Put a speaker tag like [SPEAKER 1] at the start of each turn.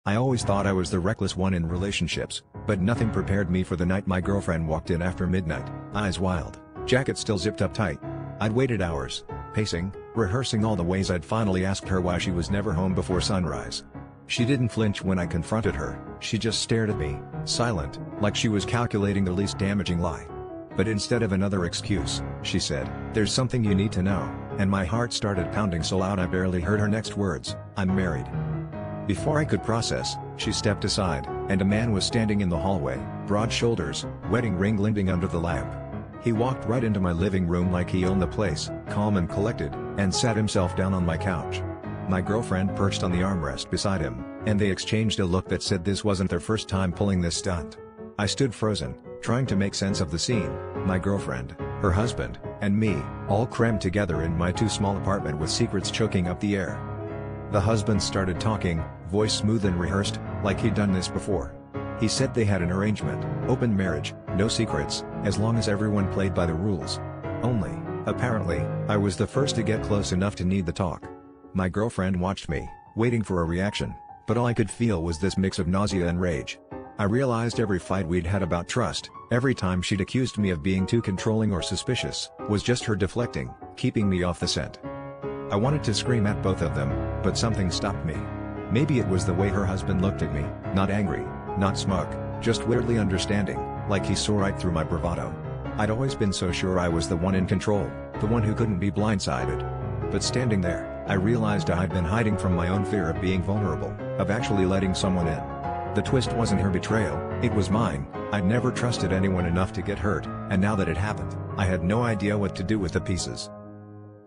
[SPEAKER 1] I always thought I was the reckless one in relationships, but nothing prepared me for the night my girlfriend walked in after midnight, eyes wild, jacket still zipped up tight. I'd waited hours, pacing, rehearsing all the ways I'd finally asked her why she was never home before sunrise. She didn't flinch when I confronted her, she just stared at me, silent, like she was calculating the least damaging lie. But instead of another excuse, she said, "There's something you need to know," and my heart started pounding so loud I barely heard her next words, "I'm married." Before I could process, she stepped aside, and a man was standing in the hallway, broad shoulders, wedding ring glinting under the lamp. He walked right into my living room like he owned the place, calm and collected, and sat himself down on my couch. My girlfriend perched on the armrest beside him, and they exchanged a look that said this wasn't their first time pulling this stunt. I stood frozen, trying to make sense of the scene, my girlfriend, her husband, and me, all crammed together in my too small apartment with secrets choking up the air. The husband started talking, voice smooth and rehearsed, like he'd done this before. He said they had an arrangement, open marriage, no secrets, as long as everyone played by the rules. Only, apparently, I was the first to get close enough to need the talk. My girlfriend watched me, waiting for a reaction, but all I could feel was this mix of nausea and rage. I realized every fight we'd had about trust, every time she'd accused me of being too controlling or suspicious, was just her deflecting, keeping me off the scent. I wanted to scream at both of them, but something stopped me. Maybe it was the way her husband looked at me, not angry, not smug, just weirdly understanding, like he saw right through my bravado. I'd always been so sure I was the one in control, the one who couldn't be blindsided. But standing there, I realized I'd been hiding from my own fear of being vulnerable, of actually letting someone in. The twist wasn't her betrayal, it was mine. I'd never trusted anyone enough to get hurt, and now that it happened, I had no idea what to do with the pieces.